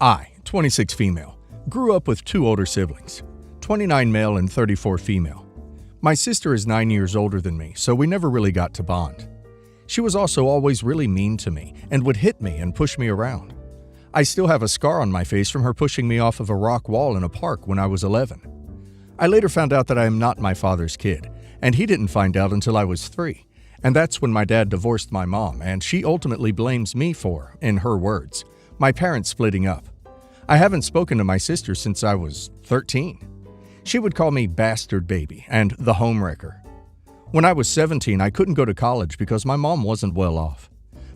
I, 26 female, grew up with 2 older siblings, 29 male and 34 female. My sister is 9 years older than me, so we never really got to bond. She was also always really mean to me and would hit me and push me around. I still have a scar on my face from her pushing me off of a rock wall in a park when I was 11. I later found out that I am not my father's kid, and he didn't find out until I was 3. And that's when my dad divorced my mom, and she ultimately blames me for, in her words, my parents splitting up. I haven't spoken to my sister since I was 13. She would call me bastard baby and the homewrecker. When I was 17, I couldn't go to college because my mom wasn't well off.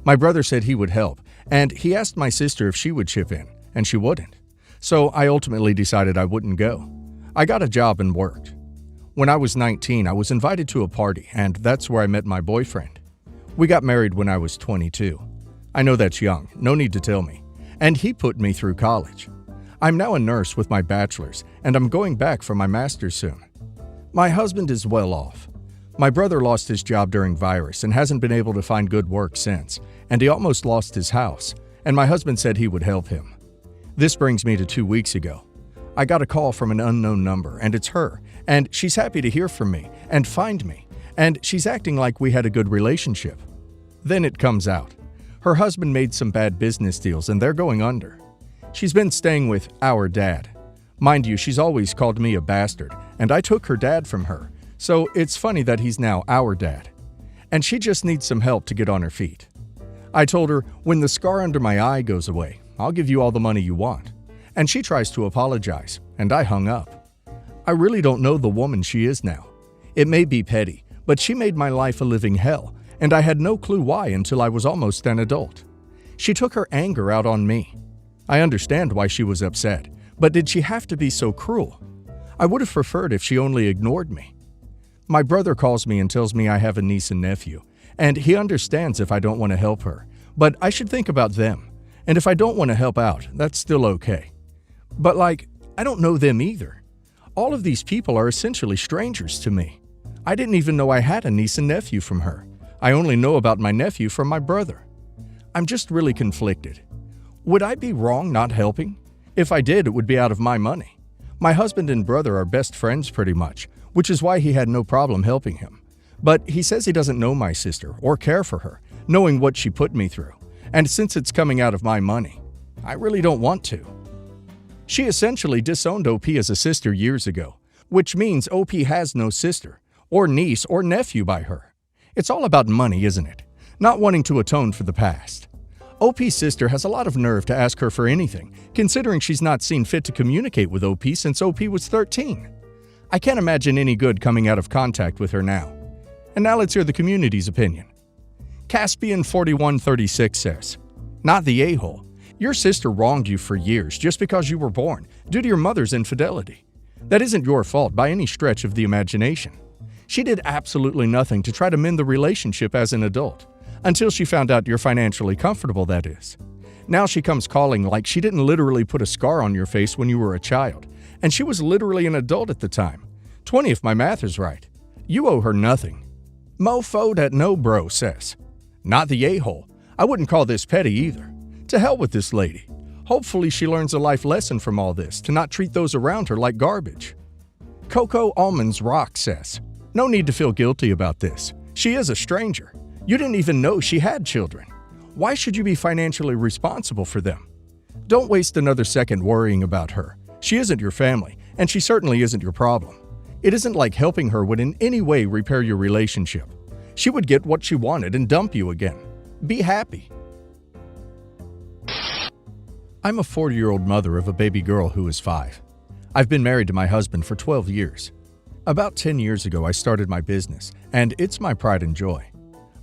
My brother said he would help, and he asked my sister if she would chip in, and she wouldn't. So I ultimately decided I wouldn't go. I got a job and worked. When I was 19, I was invited to a party, and that's where I met my boyfriend. We got married when I was 22. I know that's young, no need to tell me. And he put me through college. I'm now a nurse with my bachelor's, and I'm going back for my master's soon. My husband is well off. My brother lost his job during virus and hasn't been able to find good work since, and he almost lost his house, and my husband said he would help him. This brings me to 2 weeks ago. I got a call from an unknown number, and it's her, and she's happy to hear from me and find me, and she's acting like we had a good relationship. Then it comes out. Her husband made some bad business deals and they're going under. She's been staying with our dad. Mind you, she's always called me a bastard, and I took her dad from her, so it's funny that he's now our dad. And she just needs some help to get on her feet. I told her, when the scar under my eye goes away, I'll give you all the money you want. And she tries to apologize, and I hung up. I really don't know the woman she is now. It may be petty, but she made my life a living hell, and I had no clue why until I was almost an adult. She took her anger out on me. I understand why she was upset, but did she have to be so cruel? I would have preferred if she only ignored me. My brother calls me and tells me I have a niece and nephew, and he understands if I don't want to help her, but I should think about them. And if I don't want to help out, that's still okay. But I don't know them either. All of these people are essentially strangers to me. I didn't even know I had a niece and nephew from her. I only know about my nephew from my brother. I'm just really conflicted. Would I be wrong not helping? If I did, it would be out of my money. My husband and brother are best friends pretty much, which is why he had no problem helping him. But he says he doesn't know my sister or care for her, knowing what she put me through. And since it's coming out of my money, I really don't want to. She essentially disowned OP as a sister years ago, which means OP has no sister, or niece, or nephew by her. It's all about money, isn't it? Not wanting to atone for the past. OP's sister has a lot of nerve to ask her for anything, considering she's not seen fit to communicate with OP since OP was 13. I can't imagine any good coming out of contact with her now. And now let's hear the community's opinion. Caspian4136 says, "Not the a-hole. Your sister wronged you for years just because you were born, due to your mother's infidelity. That isn't your fault by any stretch of the imagination. She did absolutely nothing to try to mend the relationship as an adult, until she found out you're financially comfortable, that is. Now she comes calling like she didn't literally put a scar on your face when you were a child, and she was literally an adult at the time. 20 if my math is right. You owe her nothing." Mofo that no bro says, "Not the a-hole. I wouldn't call this petty either. To hell with this lady. Hopefully she learns a life lesson from all this, to not treat those around her like garbage." Coco Almonds Rock says, "No need to feel guilty about this. She is a stranger. You didn't even know she had children. Why should you be financially responsible for them? Don't waste another second worrying about her. She isn't your family, and she certainly isn't your problem. It isn't like helping her would in any way repair your relationship. She would get what she wanted and dump you again. Be happy." I'm a 40-year-old mother of a baby girl who is 5. I've been married to my husband for 12 years. About 10 years ago, I started my business, and it's my pride and joy.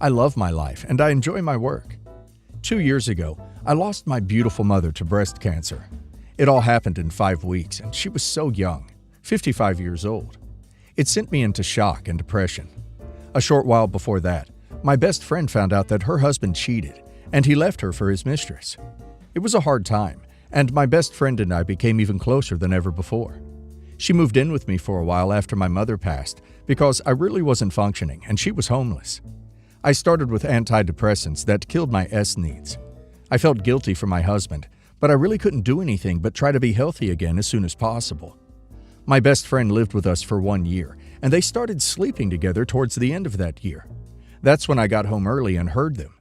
I love my life, and I enjoy my work. 2 years ago, I lost my beautiful mother to breast cancer. It all happened in 5 weeks, and she was so young, 55 years old. It sent me into shock and depression. A short while before that, my best friend found out that her husband cheated, and he left her for his mistress. It was a hard time, and my best friend and I became even closer than ever before. She moved in with me for a while after my mother passed because I really wasn't functioning and she was homeless. I started with antidepressants that killed my S needs. I felt guilty for my husband, but I really couldn't do anything but try to be healthy again as soon as possible. My best friend lived with us for 1 year, and they started sleeping together towards the end of that year. That's when I got home early and heard them.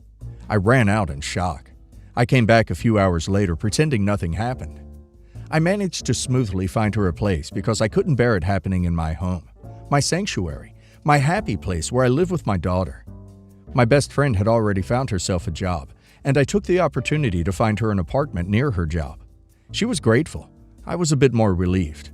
I ran out in shock. I came back a few hours later pretending nothing happened. I managed to smoothly find her a place because I couldn't bear it happening in my home, my sanctuary, my happy place where I live with my daughter. My best friend had already found herself a job, and I took the opportunity to find her an apartment near her job. She was grateful. I was a bit more relieved.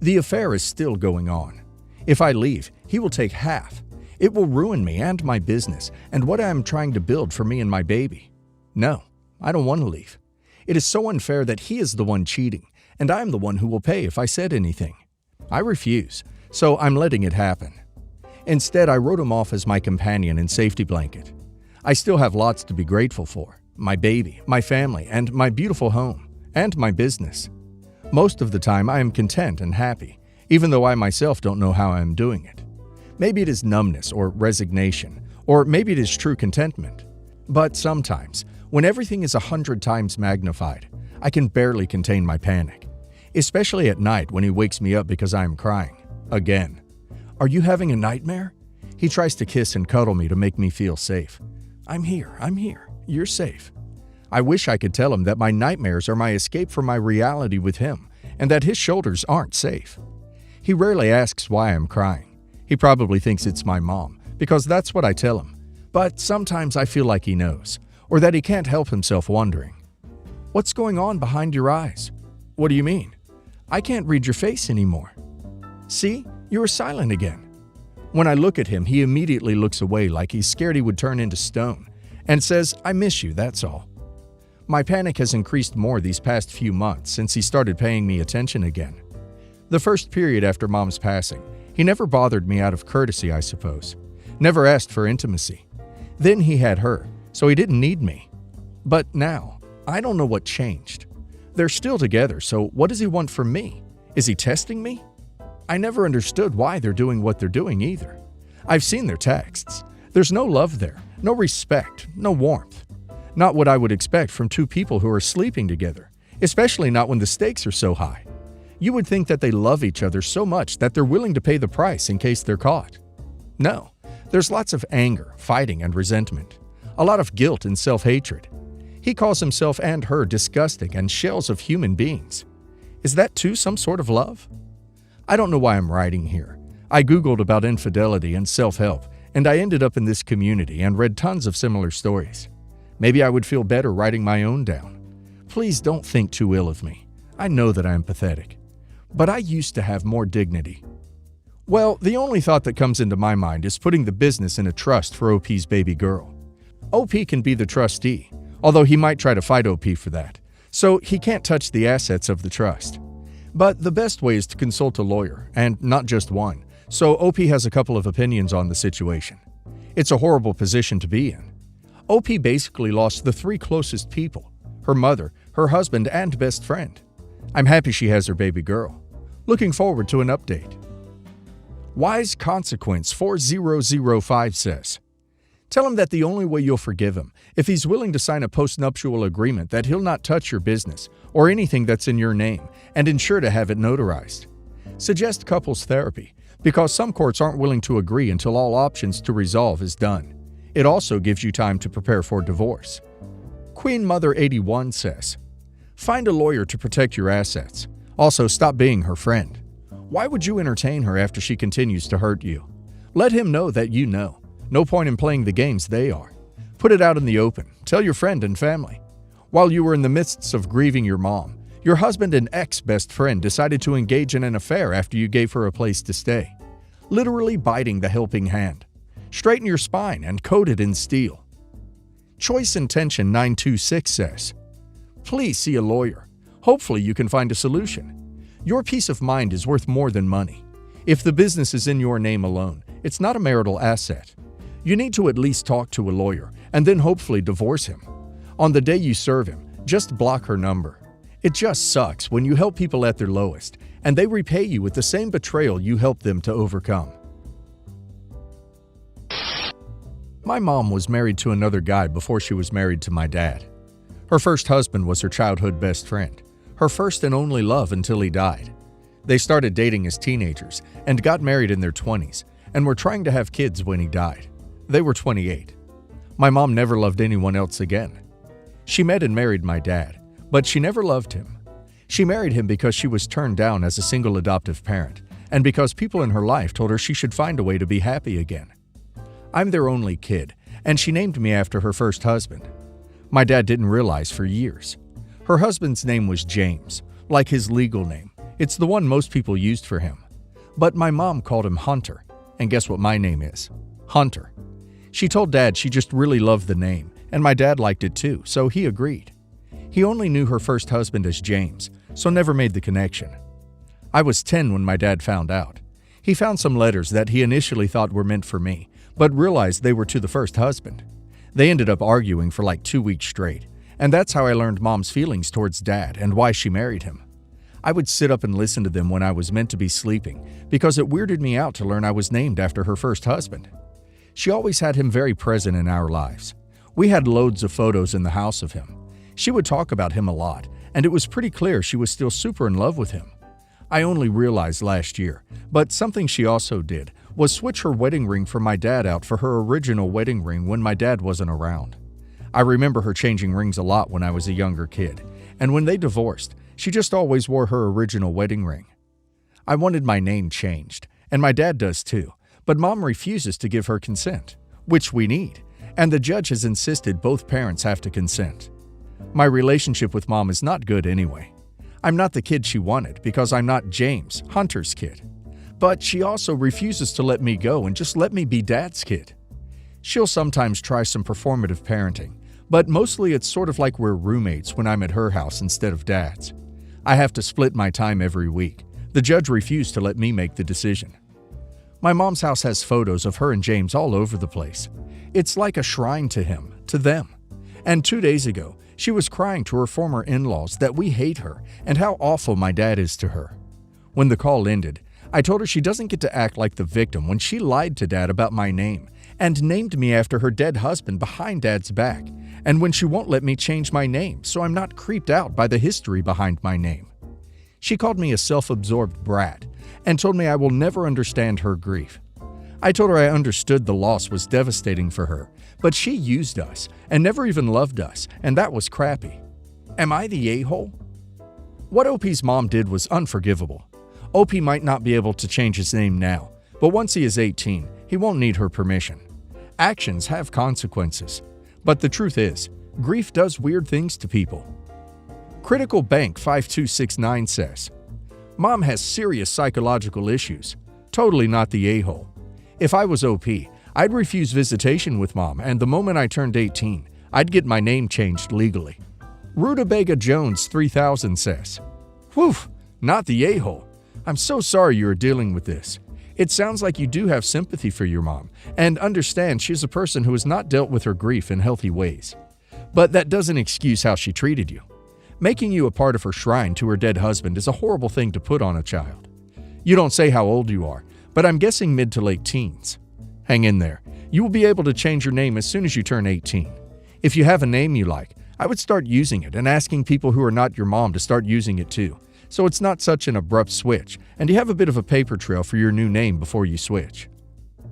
The affair is still going on. If I leave, he will take half. It will ruin me and my business and what I am trying to build for me and my baby. No, I don't want to leave. It is so unfair that he is the one cheating, and I am the one who will pay if I said anything. I refuse, so I'm letting it happen. Instead, I wrote him off as my companion and safety blanket. I still have lots to be grateful for: my baby, my family, and my beautiful home, and my business. Most of the time, I am content and happy, even though I myself don't know how I am doing it. Maybe it is numbness or resignation, or maybe it is true contentment. But sometimes, when everything is 100 times magnified, I can barely contain my panic, especially at night when he wakes me up because I am crying. Again. Are you having a nightmare? He tries to kiss and cuddle me to make me feel safe. I'm here, you're safe. I wish I could tell him that my nightmares are my escape from my reality with him, and that his shoulders aren't safe. He rarely asks why I'm crying. He probably thinks it's my mom, because that's what I tell him. But sometimes I feel like he knows, or that he can't help himself wondering. What's going on behind your eyes? What do you mean? I can't read your face anymore. See, you are silent again. When I look at him, he immediately looks away like he's scared he would turn into stone, and says, I miss you, that's all. My panic has increased more these past few months since he started paying me attention again. The first period after Mom's passing, he never bothered me out of courtesy, I suppose. Never asked for intimacy. Then he had her, so he didn't need me. But now, I don't know what changed. They're still together, so what does he want from me? Is he testing me? I never understood why they're doing what they're doing either. I've seen their texts. There's no love there, no respect, no warmth. Not what I would expect from two people who are sleeping together, especially not when the stakes are so high. You would think that they love each other so much that they're willing to pay the price in case they're caught. No, there's lots of anger, fighting, and resentment. A lot of guilt and self-hatred. He calls himself and her disgusting and shells of human beings. Is that too some sort of love? I don't know why I'm writing here. I Googled about infidelity and self-help, and I ended up in this community and read tons of similar stories. Maybe I would feel better writing my own down. Please don't think too ill of me. I know that I am pathetic. But I used to have more dignity. Well, the only thought that comes into my mind is putting the business in a trust for OP's baby girl. OP can be the trustee, although he might try to fight OP for that, so he can't touch the assets of the trust. But the best way is to consult a lawyer, and not just one, so OP has a couple of opinions on the situation. It's a horrible position to be in. OP basically lost the three closest people: her mother, her husband, and best friend. I'm happy she has her baby girl. Looking forward to an update. Wise Consequence 4005 says, tell him that the only way you'll forgive him if he's willing to sign a postnuptial agreement that he'll not touch your business or anything that's in your name and ensure to have it notarized. Suggest couples therapy because some courts aren't willing to agree until all options to resolve is done. It also gives you time to prepare for divorce. Queen Mother 81 says, find a lawyer to protect your assets. Also, stop being her friend. Why would you entertain her after she continues to hurt you? Let him know that you know. No point in playing the games they are. Put it out in the open. Tell your friend and family. While you were in the midst of grieving your mom, your husband and ex-best friend decided to engage in an affair after you gave her a place to stay. Literally biting the helping hand. Straighten your spine and coat it in steel. Choice Intention 926 says, please see a lawyer. Hopefully you can find a solution. Your peace of mind is worth more than money. If the business is in your name alone, it's not a marital asset. You need to at least talk to a lawyer and then hopefully divorce him. On the day you serve him, just block her number. It just sucks when you help people at their lowest and they repay you with the same betrayal you helped them to overcome. My mom was married to another guy before she was married to my dad. Her first husband was her childhood best friend, her first and only love until he died. They started dating as teenagers and got married in their 20s and were trying to have kids when he died. They were 28. My mom never loved anyone else again. She met and married my dad, but she never loved him. She married him because she was turned down as a single adoptive parent and because people in her life told her she should find a way to be happy again. I'm their only kid, and she named me after her first husband. My dad didn't realize for years. Her husband's name was James, like his legal name. It's the one most people used for him. But my mom called him Hunter, and guess what my name is? Hunter. She told Dad she just really loved the name, and my dad liked it too, so he agreed. He only knew her first husband as James, so never made the connection. I was 10 when my dad found out. He found some letters that he initially thought were meant for me, but realized they were to the first husband. They ended up arguing for like 2 weeks straight, and that's how I learned Mom's feelings towards Dad and why she married him. I would sit up and listen to them when I was meant to be sleeping because it weirded me out to learn I was named after her first husband. She always had him very present in our lives. We had loads of photos in the house of him. She would talk about him a lot, and it was pretty clear she was still super in love with him. I only realized last year, but something she also did was switch her wedding ring for my dad out for her original wedding ring when my dad wasn't around. I remember her changing rings a lot when I was a younger kid, and when they divorced, she just always wore her original wedding ring. I wanted my name changed, and my dad does too, but Mom refuses to give her consent, which we need, and the judge has insisted both parents have to consent. My relationship with Mom is not good anyway. I'm not the kid she wanted because I'm not James, Hunter's kid. But she also refuses to let me go and just let me be Dad's kid. She'll sometimes try some performative parenting, but mostly it's sort of like we're roommates when I'm at her house instead of Dad's. I have to split my time every week. The judge refused to let me make the decision. My mom's house has photos of her and James all over the place. It's like a shrine to him, to them. And 2 days ago, she was crying to her former in-laws that we hate her and how awful my dad is to her. When the call ended, I told her she doesn't get to act like the victim when she lied to Dad about my name and named me after her dead husband behind Dad's back, and when she won't let me change my name so I'm not creeped out by the history behind my name. She called me a self-absorbed brat and told me I will never understand her grief. I told her I understood the loss was devastating for her, but she used us and never even loved us, and that was crappy. Am I the a-hole? What OP's mom did was unforgivable. OP might not be able to change his name now, but once he is 18, he won't need her permission. Actions have consequences. But the truth is, grief does weird things to people. Critical Bank 5269 says, Mom has serious psychological issues. Totally not the a-hole. If I was OP, I'd refuse visitation with Mom, and the moment I turned 18, I'd get my name changed legally. Rutabaga Jones 3000 says, Whew, not the a-hole. I'm so sorry you are dealing with this. It sounds like you do have sympathy for your mom and understand she's a person who has not dealt with her grief in healthy ways. But that doesn't excuse how she treated you. Making you a part of her shrine to her dead husband is a horrible thing to put on a child. You don't say how old you are, but I'm guessing mid to late teens. Hang in there. You will be able to change your name as soon as you turn 18. If you have a name you like, I would start using it and asking people who are not your mom to start using it too, so it's not such an abrupt switch, and you have a bit of a paper trail for your new name before you switch.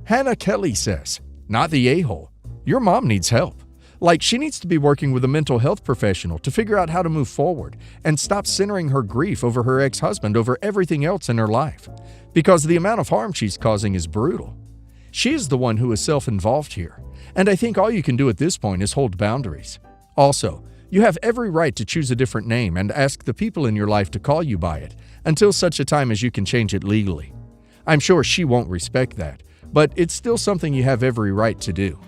Hannah Kelly says, not the a-hole. Your mom needs help. Like, she needs to be working with a mental health professional to figure out how to move forward and stop centering her grief over her ex-husband over everything else in her life, because the amount of harm she's causing is brutal. She is the one who is self-involved here, and I think all you can do at this point is hold boundaries. Also, you have every right to choose a different name and ask the people in your life to call you by it until such a time as you can change it legally. I'm sure she won't respect that, but it's still something you have every right to do.